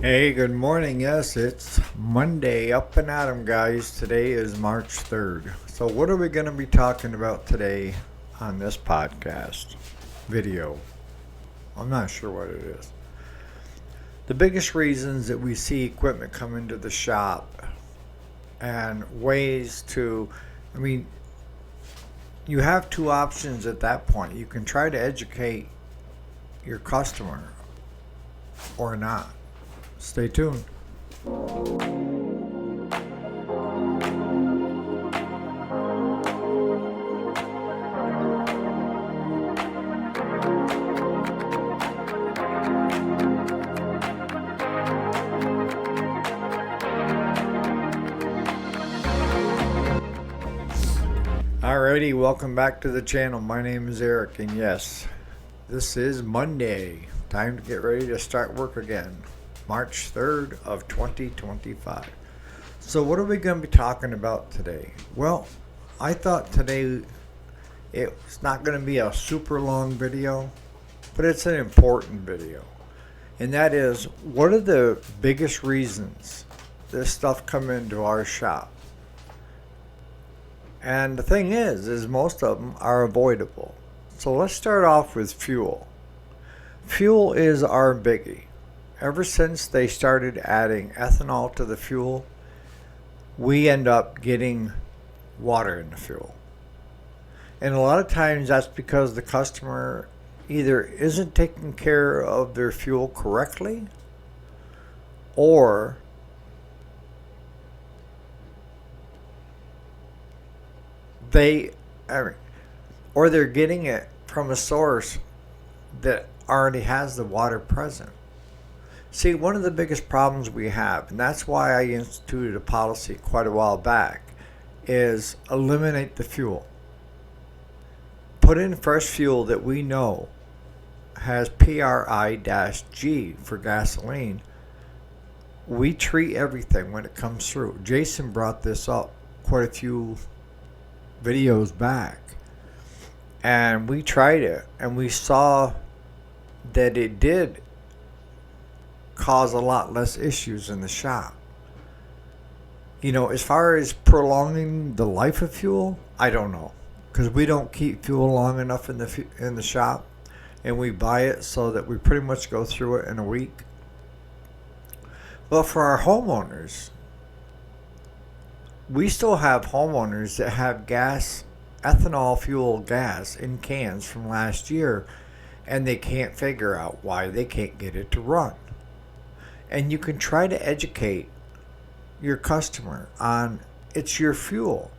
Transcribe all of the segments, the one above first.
Hey, good morning. Yes, it's Monday, up and at 'em, guys. Today is March 3rd. So, what are we going to be talking about today on this podcast video? I'm not sure what it is. The biggest reasons that we see equipment come into the shop and ways to, I mean, you have two options at that point. You can try to educate your customer or not. Stay tuned. Alrighty, welcome back to the channel. My name is Eric, and yes, this is Monday. Time to get ready to start work again. March 3rd of 2025. So what are we going to be talking about today? Well, I thought today it's not going to be a super long video, but it's an important video. And that is, what are the biggest reasons this stuff come into our shop? And the thing is most of them are avoidable. So let's start off with fuel. Fuel is our biggie. Ever since they started adding ethanol to the fuel, we end up getting water in the fuel. And a lot of times that's because the customer either isn't taking care of their fuel correctly, or they're getting it from a source that already has the water present. See, one of the biggest problems we have, and that's why I instituted a policy quite a while back, is eliminate the fuel. Put in fresh fuel that we know has PRI-G for gasoline. We treat everything when it comes through. Jason brought this up quite a few videos back, and we tried it, and we saw that it did cause a lot less issues in the shop. You know, as far as prolonging the life of fuel, I don't know, because we don't keep fuel long enough in the shop, and we buy it so that we pretty much go through it in a week. But for our homeowners, we still have homeowners that have ethanol fuel gas in cans from last year, and they can't figure out why they can't get it to run. And you can try to educate your customer on it's your fuel.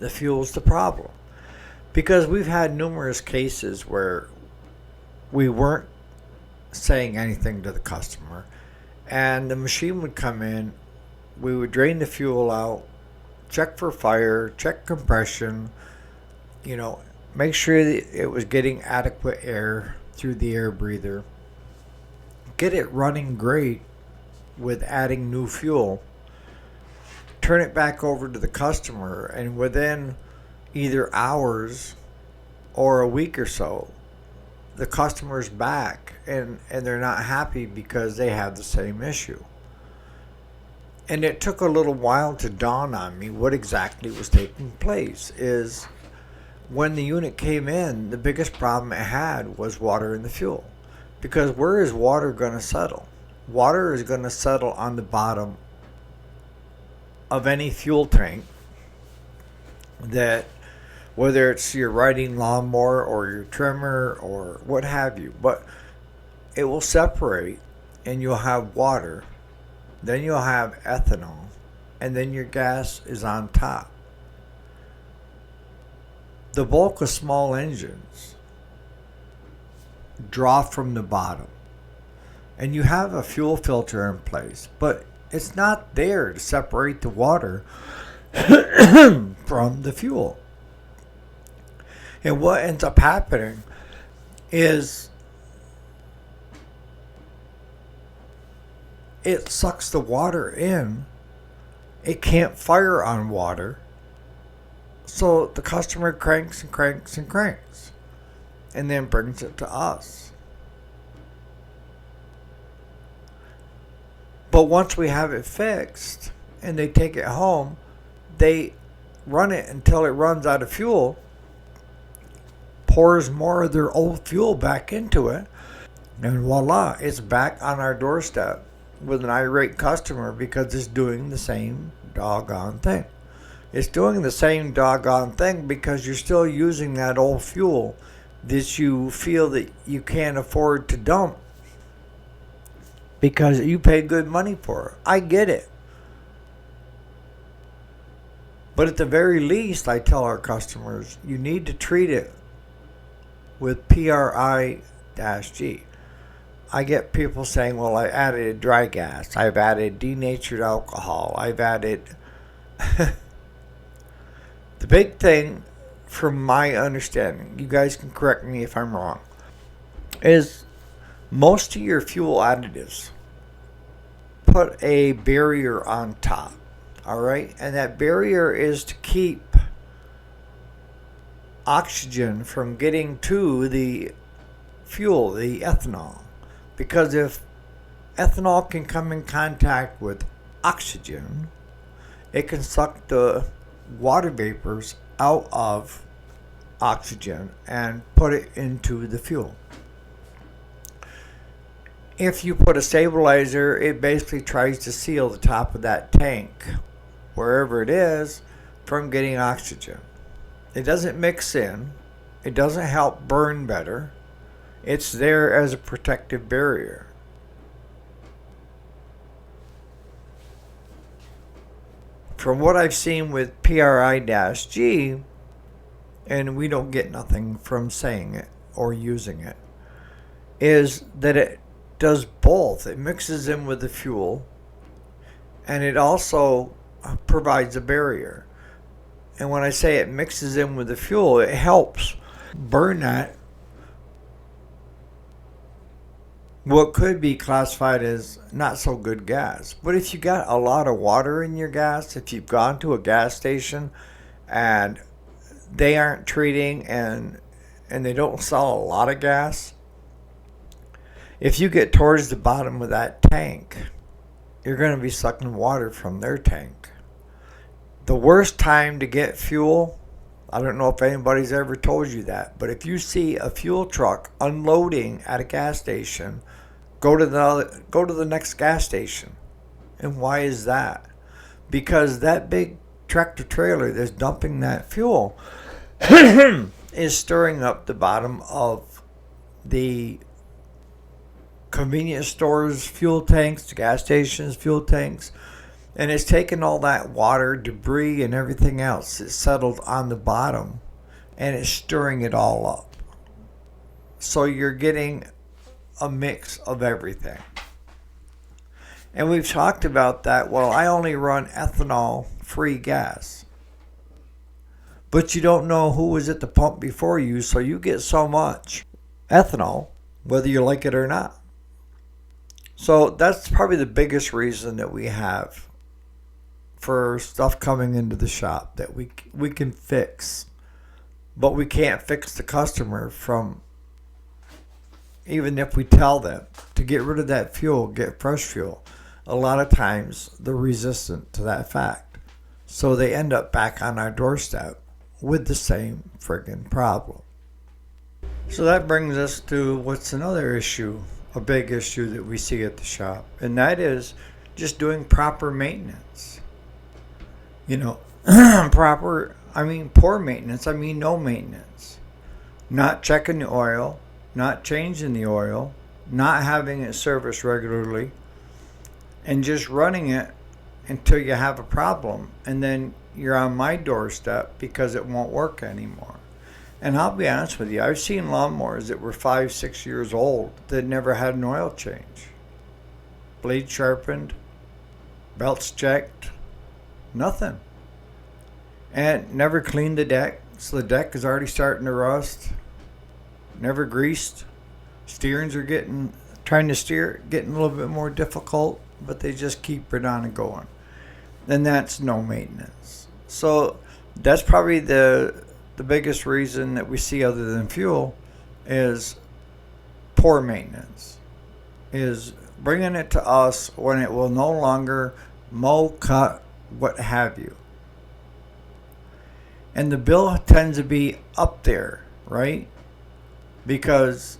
The fuel's the problem. Because we've had numerous cases where we weren't saying anything to the customer, and the machine would come in, we would drain the fuel out, check for fire, check compression, make sure that it was getting adequate air through the air breather, get it running great with adding new fuel, turn it back over to the customer, and within either hours or a week or so, the customer's back and they're not happy because they have the same issue. And it took a little while to dawn on me what exactly was taking place. Is when the unit came in, the biggest problem it had was water in the fuel. Because where is water going to settle? Water is going to settle on the bottom of any fuel tank that, whether it's your riding lawnmower or your trimmer or what have you, but it will separate and you'll have water, then you'll have ethanol, and then your gas is on top. The bulk of small engines draw from the bottom, and you have a fuel filter in place, but it's not there to separate the water from the fuel. And what ends up happening is it sucks the water in. It can't fire on water, so the customer cranks and cranks and cranks, and then brings it to us. But once we have it fixed and they take it home, they run it until it runs out of fuel, pours more of their old fuel back into it, and voila, it's back on our doorstep with an irate customer because it's doing the same doggone thing. It's doing the same doggone thing because you're still using that old fuel that you feel that you can't afford to dump because you pay good money for it. I get it. But at the very least, I tell our customers, you need to treat it with PRI-G. I get people saying, well, I added dry gas. I've added denatured alcohol. I've added... The big thing, from my understanding, you guys can correct me if I'm wrong, is most of your fuel additives put a barrier on top. All right? And that barrier is to keep oxygen from getting to the fuel, the ethanol. Because if ethanol can come in contact with oxygen, it can suck the water vapors out of oxygen and put it into the fuel. If you put a stabilizer, it basically tries to seal the top of that tank, wherever it is, from getting oxygen. It doesn't mix in. It doesn't help burn better. It's there as a protective barrier. From what I've seen with PRI-G, and we don't get nothing from saying it or using it, is that it does both. It mixes in with the fuel, and it also provides a barrier. And when I say it mixes in with the fuel, it helps burn that what could be classified as not so good gas. But if you got a lot of water in your gas, if you've gone to a gas station and they aren't treating and they don't sell a lot of gas, if you get towards the bottom of that tank, you're going to be sucking water from their tank. The worst time to get fuel, I don't know if anybody's ever told you that, but if you see a fuel truck unloading at a gas station, go to the next gas station. And why is that? Because that big tractor trailer that's dumping that fuel is stirring up the bottom of the convenience stores' fuel tanks, the gas stations' fuel tanks, and it's taking all that water, debris, and everything else that's settled on the bottom, and it's stirring it all up. So you're getting a mix of everything. And we've talked about that. Well, I only run ethanol-free gas. But you don't know who was at the pump before you, so you get so much ethanol, whether you like it or not. So that's probably the biggest reason that we have for stuff coming into the shop that we can fix. But we can't fix the customer from, even if we tell them to get rid of that fuel, get fresh fuel. A lot of times they're resistant to that fact. So they end up back on our doorstep with the same friggin' problem. So that brings us to what's another issue, a big issue that we see at the shop, and that is just doing proper maintenance. You know, poor maintenance, no maintenance. Not checking the oil, not changing the oil, not having it serviced regularly, and just running it until you have a problem, and then you're on my doorstep because it won't work anymore. And I'll be honest with you, I've seen lawnmowers that were 5-6 years old that never had an oil change. Blade sharpened, belts checked, nothing. And never cleaned the deck, so the deck is already starting to rust. Never greased. Steerings are getting a little bit more difficult, but they just keep it on and going. And that's no maintenance. So that's probably the biggest reason that we see, other than fuel, is poor maintenance, is bringing it to us when it will no longer mow, cut, what have you. And the bill tends to be up there, right? Because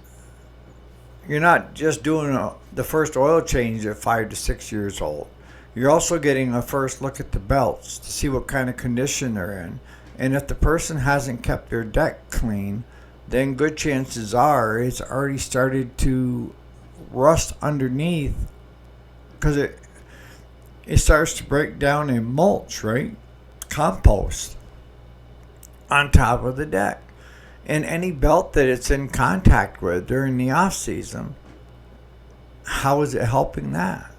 you're not just doing the first oil change at 5 to 6 years old. You're also getting a first look at the belts to see what kind of condition they're in. And if the person hasn't kept their deck clean, then good chances are it's already started to rust underneath, because it starts to break down in mulch, right? Compost on top of the deck. And any belt that it's in contact with during the off season, how is it helping that?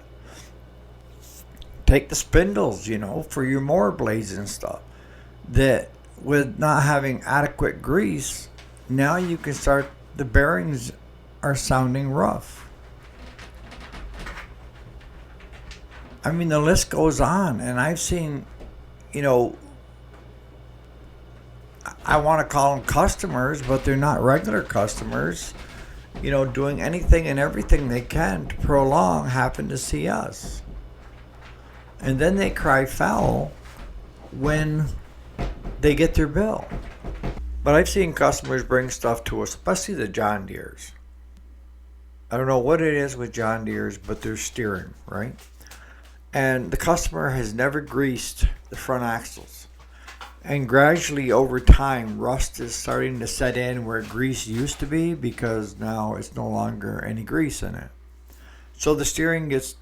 Take the spindles, for your mower blades and stuff, that with not having adequate grease, now you can start, the bearings are sounding rough. I mean, the list goes on, and I've seen, I want to call them customers, but they're not regular customers, doing anything and everything they can to prolong, happen to see us. And then they cry foul when they get their bill. But I've seen customers bring stuff to us, especially the John Deeres. I don't know what it is with John Deeres, but they're steering, right? And the customer has never greased the front axles. And gradually over time, rust is starting to set in where grease used to be, because now it's no longer any grease in it. So the steering gets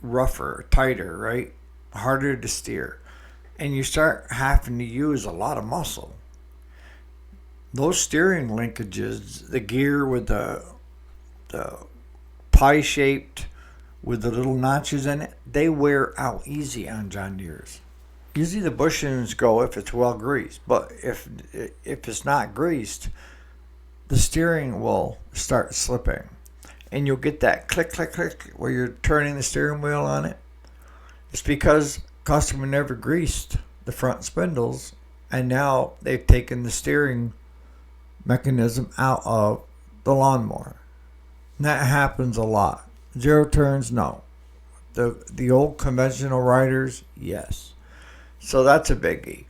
rougher, tighter, right? Harder to steer. And you start having to use a lot of muscle. Those steering linkages, the gear with the pie shaped with the little notches in it, they wear out easy on John Deere's. Usually the bushings go if it's well greased, but if it's not greased, the steering will start slipping. And you'll get that click, click, click where you're turning the steering wheel on it. It's because customer never greased the front spindles, and now they've taken the steering mechanism out of the lawnmower. And that happens a lot. Zero turns, no. The old conventional riders, yes. So that's a biggie.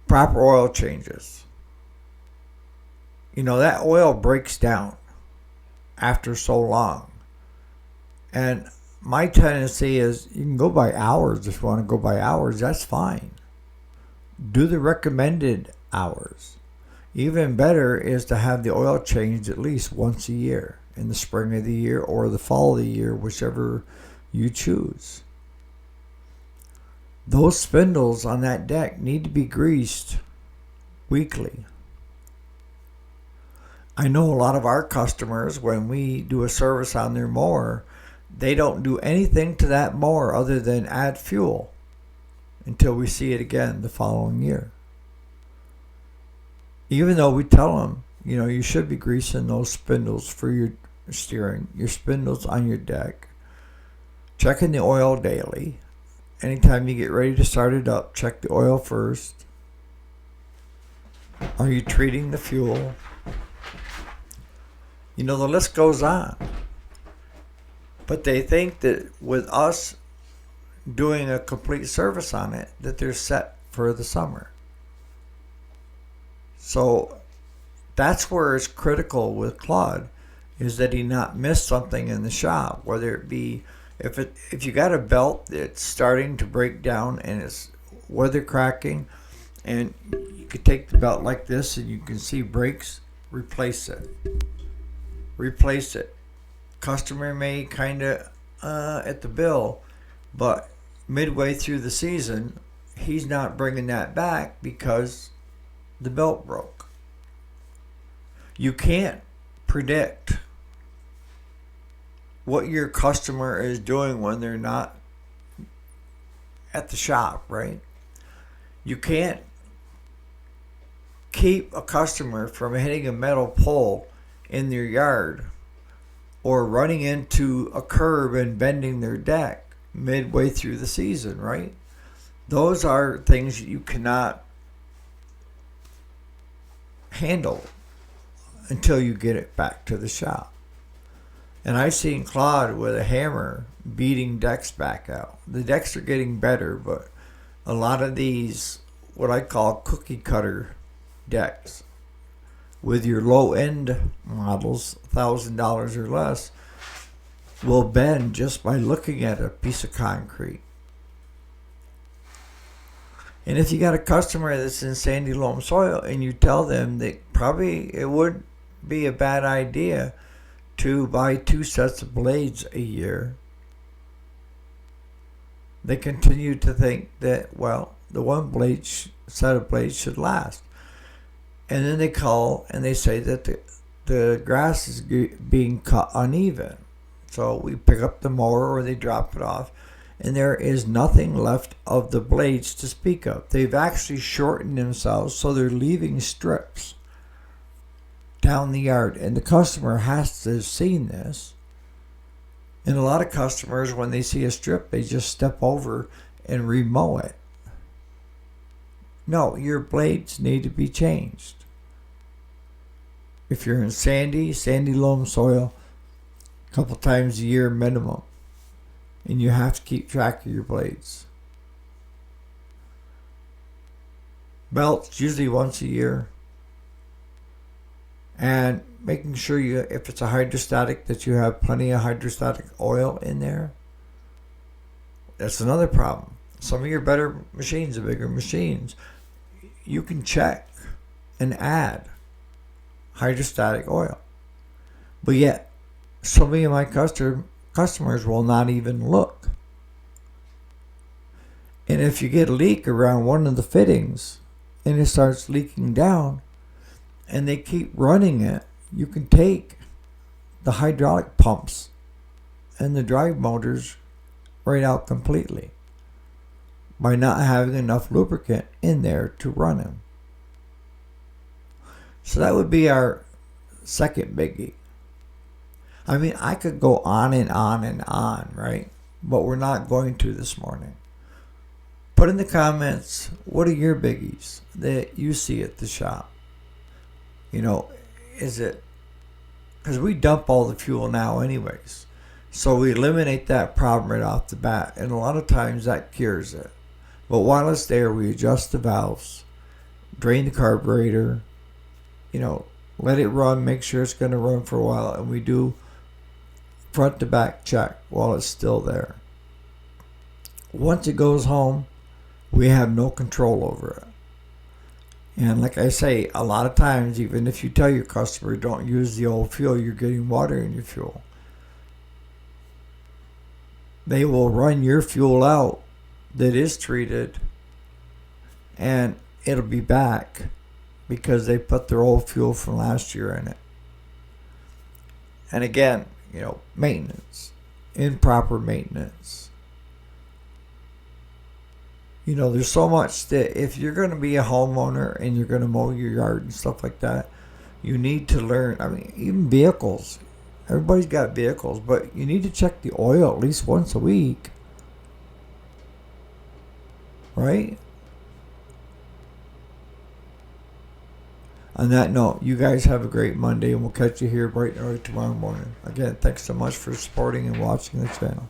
Proper oil changes. That oil breaks down after so long. And my tendency is, you can go by hours if you want to go by hours, that's fine. Do the recommended hours. Even better is to have the oil changed at least once a year, in the spring of the year or the fall of the year, whichever you choose. Those spindles on that deck need to be greased weekly. I know a lot of our customers, when we do a service on their mower, they don't do anything to that mower other than add fuel until we see it again the following year. Even though we tell them, you should be greasing those spindles for your steering, your spindles on your deck, checking the oil daily. Anytime you get ready to start it up, check the oil first. Are you treating the fuel? The list goes on. But they think that with us doing a complete service on it, that they're set for the summer. So that's where it's critical with Claude, is that he not miss something in the shop, whether it be if you got a belt that's starting to break down and it's weather cracking, and you could take the belt like this and you can see breaks, replace it. Customer may kind of at the bill, but midway through the season, he's not bringing that back because the belt broke. You can't predict what your customer is doing when they're not at the shop, right? You can't keep a customer from hitting a metal pole in their yard or running into a curb and bending their deck midway through the season, right? Those are things you cannot handle. until you get it back to the shop. And I've seen Claude with a hammer beating decks back out. The decks are getting better, but a lot of these, what I call cookie cutter decks, with your low end models, $1,000 or less, will bend just by looking at a piece of concrete. And if you got a customer that's in sandy loam soil and you tell them that probably it would be a bad idea to buy 2 sets of blades a year, they continue to think that, well, the one set of blades should last. And then they call and they say that the grass is being cut uneven. So we pick up the mower or they drop it off, and there is nothing left of the blades to speak of. They've actually shortened themselves, so they're leaving strips down the yard. And the customer has to have seen this. And a lot of customers, when they see a strip, they just step over and remow it. No, your blades need to be changed. If you're in sandy loam soil, a couple times a year minimum. And you have to keep track of your blades. Belts usually once a year. And making sure if it's a hydrostatic, that you have plenty of hydrostatic oil in there. That's another problem. Some of your better machines, the bigger machines, you can check and add hydrostatic oil. But yet, so many of my customers will not even look. And if you get a leak around one of the fittings and it starts leaking down and they keep running it, you can take the hydraulic pumps and the drive motors right out completely by not having enough lubricant in there to run them. So that would be our second biggie. I mean, I could go on and on and on, right? But we're not going to this morning. Put in the comments, what are your biggies that you see at the shop? You know, is it, because we dump all the fuel now anyways. So we eliminate that problem right off the bat. And a lot of times that cures it. But while it's there, we adjust the valves, drain the carburetor, you know, let it run, make sure it's going to run for a while. And we do front to back check while it's still there. Once it goes home, we have no control over it. And like I say, a lot of times, even if you tell your customer don't use the old fuel, you're getting water in your fuel. They will run your fuel out that is treated, and it'll be back because they put their old fuel from last year in it. And again, you know, maintenance, improper maintenance. You know, there's so much that if you're going to be a homeowner and you're going to mow your yard and stuff like that, you need to learn. I mean, even vehicles. Everybody's got vehicles, but you need to check the oil at least once a week. Right? On that note, you guys have a great Monday, and we'll catch you here bright and early tomorrow morning. Again, thanks so much for supporting and watching the channel.